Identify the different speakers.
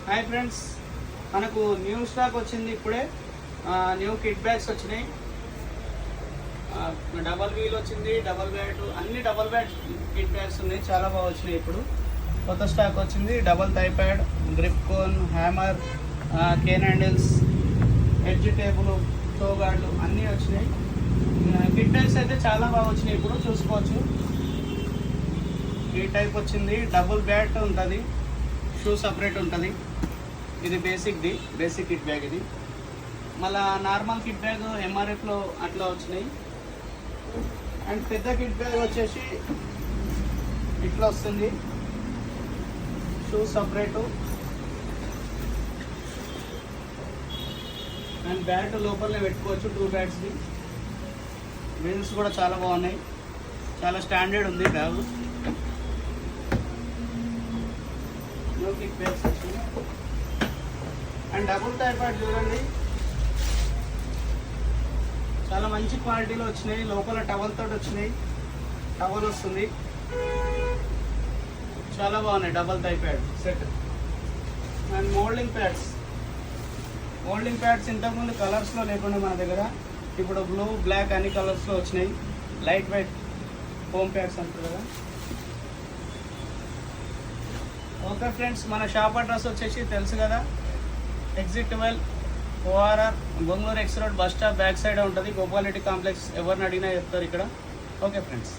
Speaker 1: Hi friends, మనకు new stock వచ్చింది ఇప్పుడే. న్యూ కిట్ బ్యాగ్స్ వచ్చినాయి. డబల్ వీల్ వచ్చింది, డబల్ బ్యాట్, అన్ని డబల్ బ్యాట్ కిట్ బ్యాగ్స్ ఉన్నాయి. చాలా బాగా వచ్చినాయి. ఇప్పుడు కొత్త స్టాక్ వచ్చింది. Double thigh pad, grip cone, hammer, cane handles, edge table, toe గార్డులు అన్నీ వచ్చినాయి. కిట్ బ్యాగ్స్ అయితే చాలా బాగా వచ్చినాయి. ఇప్పుడు చూసుకోవచ్చు. ఈ టైప్ వచ్చింది. డబుల్ బ్యాట్ ఉంటుంది, షూ సపరేట్ ఉంటుంది. ఇది బేసిక్ కిట్ బ్యాగ్. ఇది మళ్ళా నార్మల్ కిట్ బ్యాగ్ ఎంఆర్ఎఫ్లో అట్లా వచ్చినాయి. అండ్ పెద్ద కిట్ బ్యాగ్ వచ్చేసి ఇట్లా వస్తుంది. షూ సపరేటు అండ్ బ్యాట్ లోపలనే పెట్టుకోవచ్చు. 2 బ్యాట్స్ని. వీల్స్ కూడా చాలా బాగున్నాయి. చాలా స్టాండర్డ్ ఉంది బ్యాగ్. న్యూ కిట్ బ్యాగ్స్ వచ్చినాయి. అండ్ డబుల్ థై ప్యాడ్ చూడండి, చాలా మంచి క్వాలిటీలో వచ్చినాయి. లోపల టవల్ తోటి వచ్చినాయి. టవల్ వస్తుంది. చాలా బాగున్నాయి double thigh pad set. And moulding pads ఇంతకుముందు కలర్స్లో లేకుండా మన దగ్గర ఇప్పుడు బ్లూ, బ్లాక్ అన్ని కలర్స్లో వచ్చినాయి. లైట్ వెయిట్ హోమ్ ప్యాడ్స్ అంటారు కదా. ఓకే ఫ్రెండ్స్, మన షాప్ అడ్రస్ వచ్చేసి తెలుసు కదా, exit 12 ORR Bengaluru X road bus stop back side ఉంటుంది. గోపాల్ రెడ్డి కాంప్లెక్స్. ఎవరిని అడిగినా చెప్తారు ఇక్కడ. Okay friends.